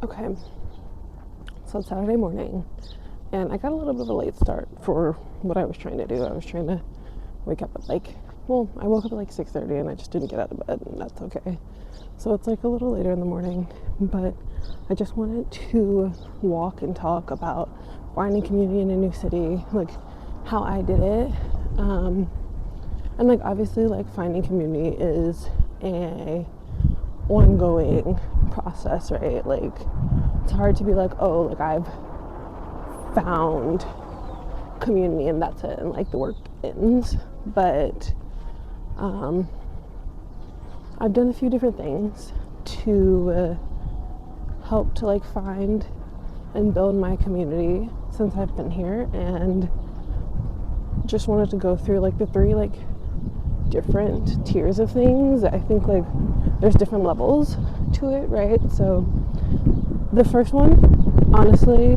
Okay, so it's Saturday morning, and I got a little bit of a late start for what I was trying to do. I was trying to wake up at I woke up at 6:30, and I just didn't get out of bed, and that's okay. So it's a little later in the morning, but I just wanted to walk and talk about finding community in a new city, how I did it. And obviously finding community is a ongoing process, right? It's hard to be I've found community and that's it, and the work ends. But I've done a few different things to help to find and build my community since I've been here, and just wanted to go through the three different tiers of things. I think there's different levels to it, right? So the first one, honestly,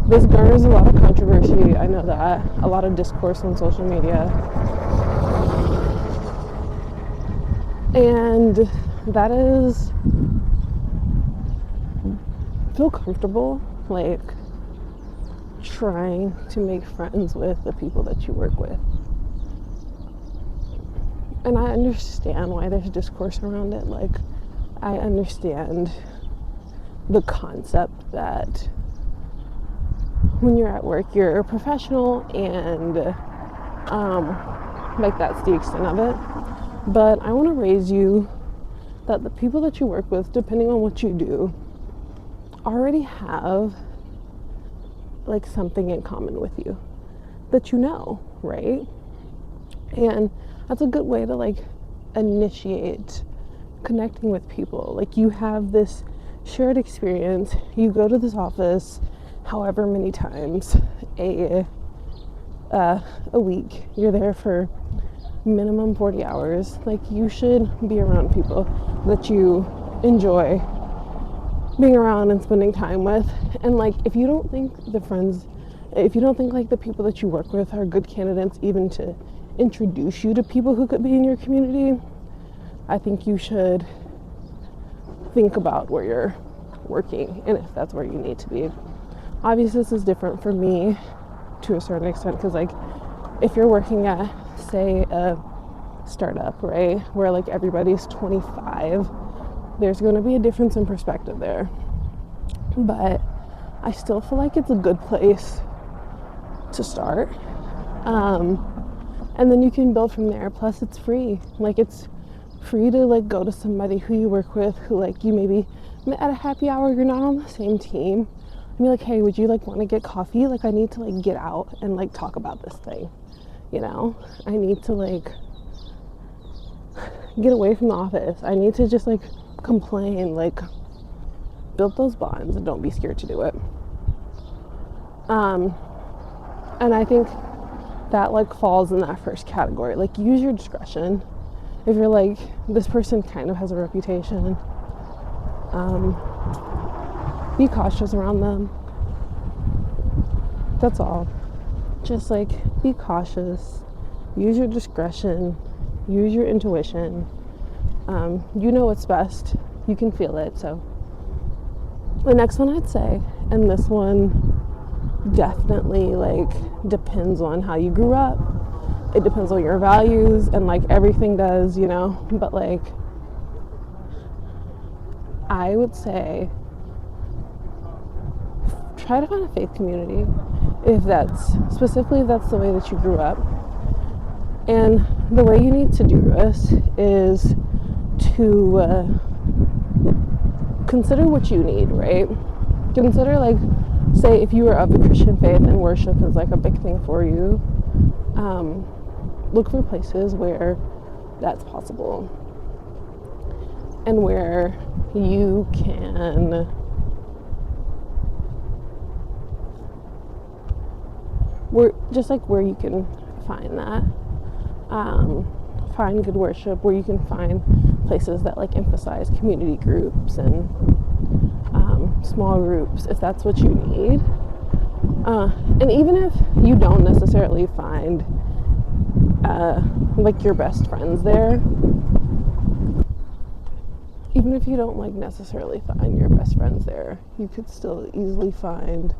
this garners a lot of controversy. I know that, a lot of discourse on social media, and that is feel comfortable trying to make friends with the people that you work with. And I understand why there's discourse around it. I understand the concept that when you're at work, you're a professional, and that's the extent of it. But I want to raise you that the people that you work with, depending on what you do, already have something in common with you that you know, right? And that's a good way to initiate connecting with people. You have this shared experience. You go to this office however many times a week. You're there for minimum 40 hours. You should be around people that you enjoy being around and spending time with. And if you don't think the people that you work with are good candidates even to introduce you to people who could be in your community, I think you should think about where you're working and if that's where you need to be. Obviously, this is different for me to a certain extent, because if you're working at, say, a startup, right, where everybody's 25, there's going to be a difference in perspective there. But I still feel it's a good place to start. And then you can build from there. Plus, it's free. It's free to go to somebody who you work with, who you maybe met at a happy hour, you're not on the same team, and be hey, would you want to get coffee? I need to get out and talk about this thing. I need to get away from the office. I need to just complain. Build those bonds and don't be scared to do it. And I think that falls in that first category. Use your discretion. If you're this person kind of has a reputation, be cautious around them. That's all. Just be cautious, use your discretion, use your intuition. You know what's best, you can feel it. So the next one I'd say, and this one definitely depends on how you grew up, it depends on your values, and everything does, but I would say try to find a faith community, if that's the way that you grew up. And the way you need to do this is to consider what you need, right? Consider say if you were of the Christian faith and worship is a big thing for you, look for places where that's possible and where you can where you can find that, find good worship, where you can find places that emphasize community groups and small groups, if that's what you need. And even if you don't necessarily find your best friends there, even if you don't like necessarily find your best friends there, you could still easily find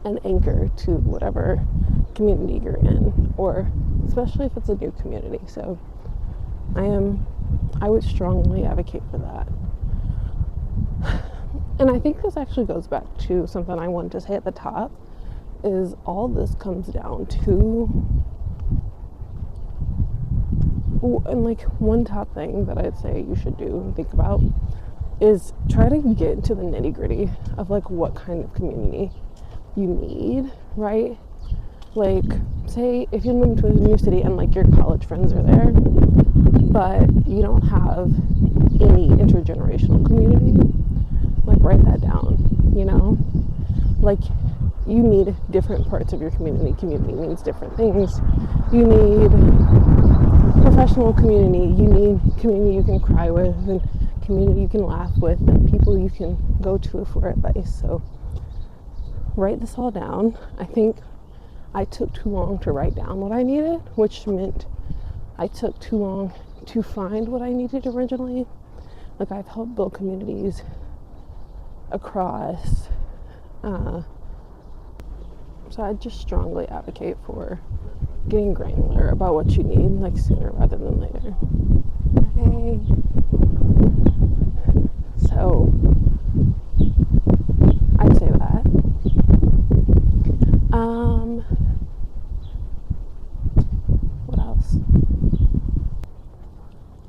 an anchor to whatever community you're in, or especially if it's a new community. So I would strongly advocate for that. And I think this actually goes back to something I wanted to say at the top, is all this comes down to, and like one top thing that I'd say you should do and think about is try to get into the nitty gritty of like what kind of community you need, right? Like, say if you move to a new city and like your college friends are there, but you don't have any intergenerational community, like write that down, you know? Like, you need different parts of your community. Community means different things. You need professional community, you need community you can cry with, and community you can laugh with, and people you can go to for advice. So write this all down. I think I took too long to write down what I needed, which meant I took too long to find what I needed originally. Like, I've helped build communities across, so I just strongly advocate for getting granular about what you need, like sooner rather than later. Okay. So I'd say that. What else?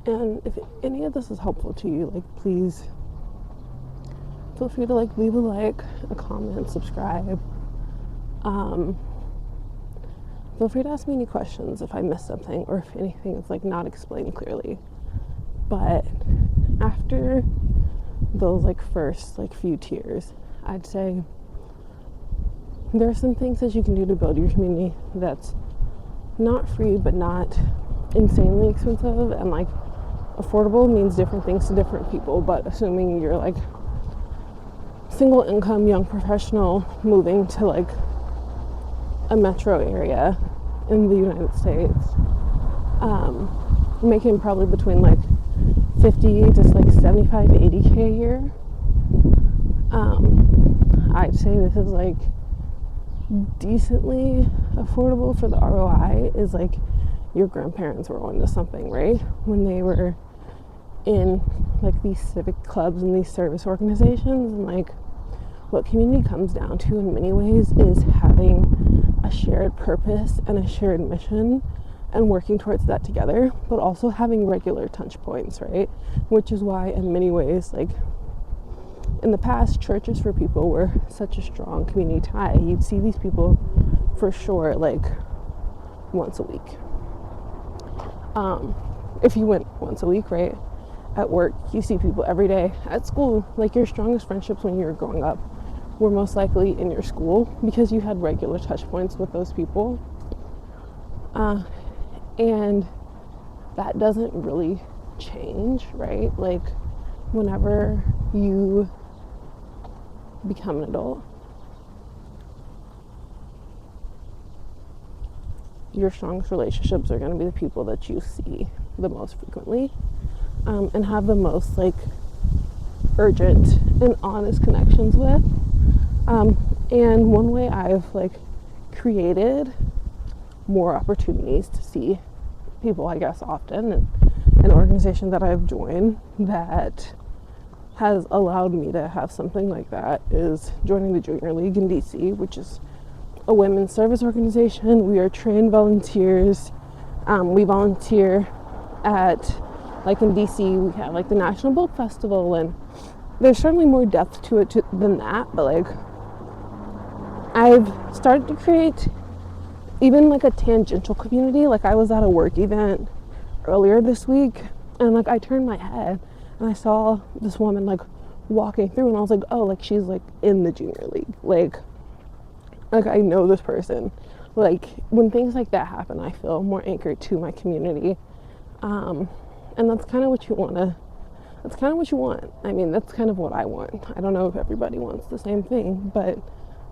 And if any of this is helpful to you, like, please feel free to like leave a like, a comment, subscribe. Feel free to ask me any questions if I missed something or if anything is like not explained clearly. But after those like first like few tiers, I'd say there are some things that you can do to build your community that's not free but not insanely expensive, and like affordable means different things to different people, but assuming you're like single income young professional moving to like a metro area in the United States, making probably between like 50 to like 75 to 80K a year, I'd say this is like decently affordable for the ROI. Is like your grandparents were onto something, right? When they were in like these civic clubs and these service organizations, and like what community comes down to in many ways is having a shared purpose and a shared mission and working towards that together, but also having regular touch points, right? Which is why in many ways, like in the past, churches for people were such a strong community tie. You'd see these people for sure like once a week. If you went once a week, right? At work, you see people every day. At school, like your strongest friendships when you were growing up were most likely in your school because you had regular touch points with those people. And that doesn't really change, right? Like whenever you become an adult, your strongest relationships are going to be the people that you see the most frequently, and have the most like urgent and honest connections with. And one way I've like created more opportunities to see people, I guess, often, and an organization that I've joined that has allowed me to have something like that is joining the Junior League in DC, which is a women's service organization. We are trained volunteers. We volunteer at, like in DC, we have like the National Book Festival, and there's certainly more depth to it than that, but like I've started to create even like a tangential community. Like I was at a work event earlier this week, and like I turned my head and I saw this woman like walking through, and I was like, oh, like she's like in the Junior League. Like I know this person. Like when things like that happen, I feel more anchored to my community. And that's kind of what you want. I mean, that's kind of what I want. I don't know if everybody wants the same thing, but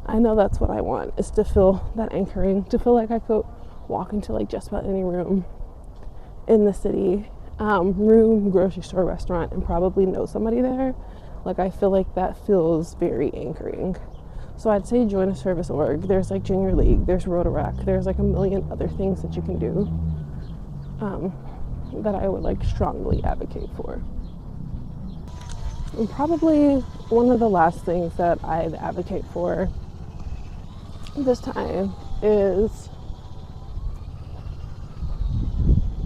I know that's what I want, is to feel that anchoring, to feel like I could walk into like just about any room in the city room, grocery store, restaurant, and probably know somebody there. Like, I feel like that feels very anchoring. So I'd say join a service org. There's like Junior League, there's Rotaract, there's like a million other things that you can do that I would like strongly advocate for. And probably one of the last things that I'd advocate for this time is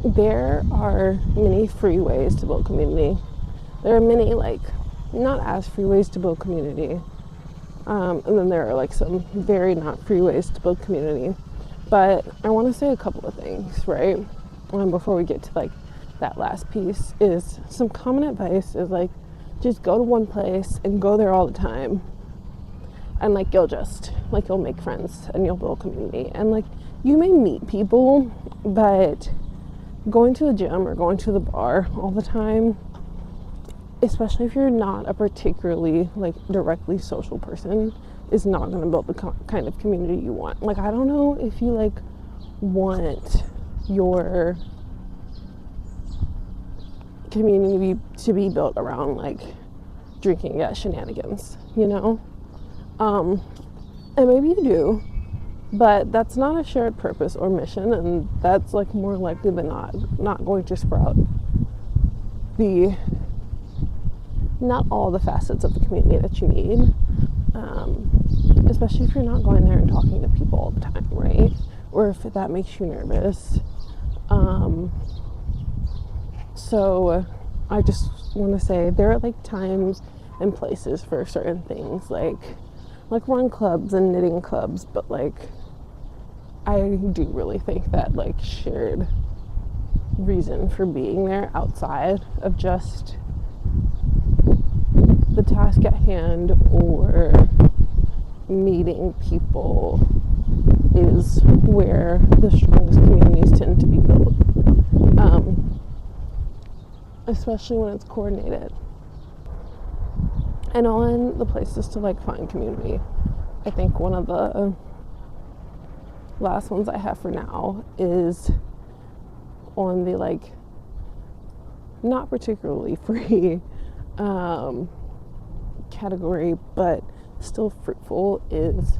there are many free ways to build community. There are many like not as free ways to build community. And then there are like some very not free ways to build community. But I want to say a couple of things, right? Before we get to like that last piece is some common advice is like, just go to one place and go there all the time. And like, you'll make friends and you'll build community. And like, you may meet people, but going to the gym or going to the bar all the time, especially if you're not a particularly like directly social person, is not going to build the kind of community you want. Like, I don't know if you like want your community to be built around like drinking at shenanigans, you know? And maybe you do, but that's not a shared purpose or mission, and that's like more likely than not going to sprout not all the facets of the community that you need, especially if you're not going there and talking to people all the time, right? Or if that makes you nervous. So I just want to say there are like times and places for certain things, like run clubs and knitting clubs, but like I do really think that like shared reason for being there outside of just the task at hand or meeting people is where the strongest communities tend to be built, especially when it's coordinated. And on the places to like find community, I think one of the last ones I have for now is on the like not particularly free category, but still fruitful, is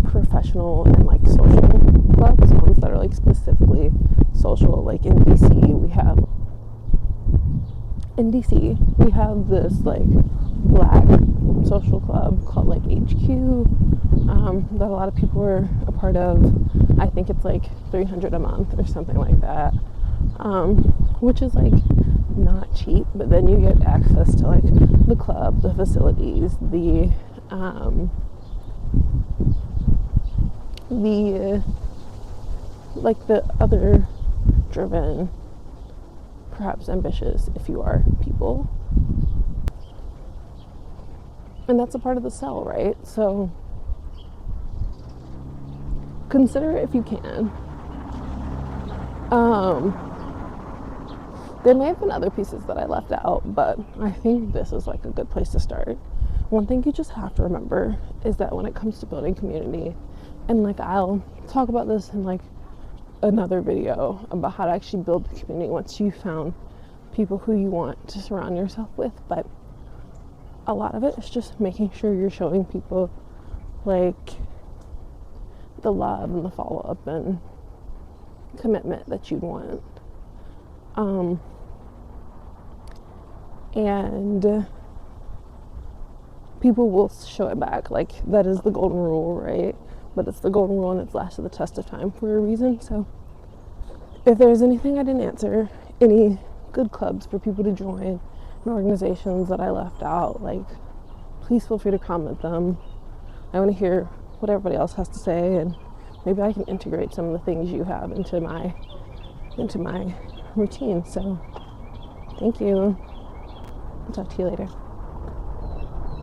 professional and like social clubs, ones that are like specifically social. Like in DC we have this like Black social club called like HQ, that a lot of people are a part of. I think it's like $300 a month or something like that, which is like not cheap, but then you get access to like the club, the facilities, the like the other driven, perhaps ambitious, if you are, people. And that's a part of the sell, right? So consider it if you can. There may have been other pieces that I left out, but I think this is like a good place to start. One thing you just have to remember is that when it comes to building community, and like I'll talk about this in like another video about how to actually build the community once you've found people who you want to surround yourself with, but a lot of it is just making sure you're showing people like the love and the follow-up and commitment that you'd want. And people will show it back. Like, that is the golden rule, right? But it's the golden rule and it's lasted the test of time for a reason. So if there's anything I didn't answer, any good clubs for people to join and organizations that I left out, like, please feel free to comment them. I want to hear what everybody else has to say, and maybe I can integrate some of the things you have into my routine. So thank you. I'll talk to you later.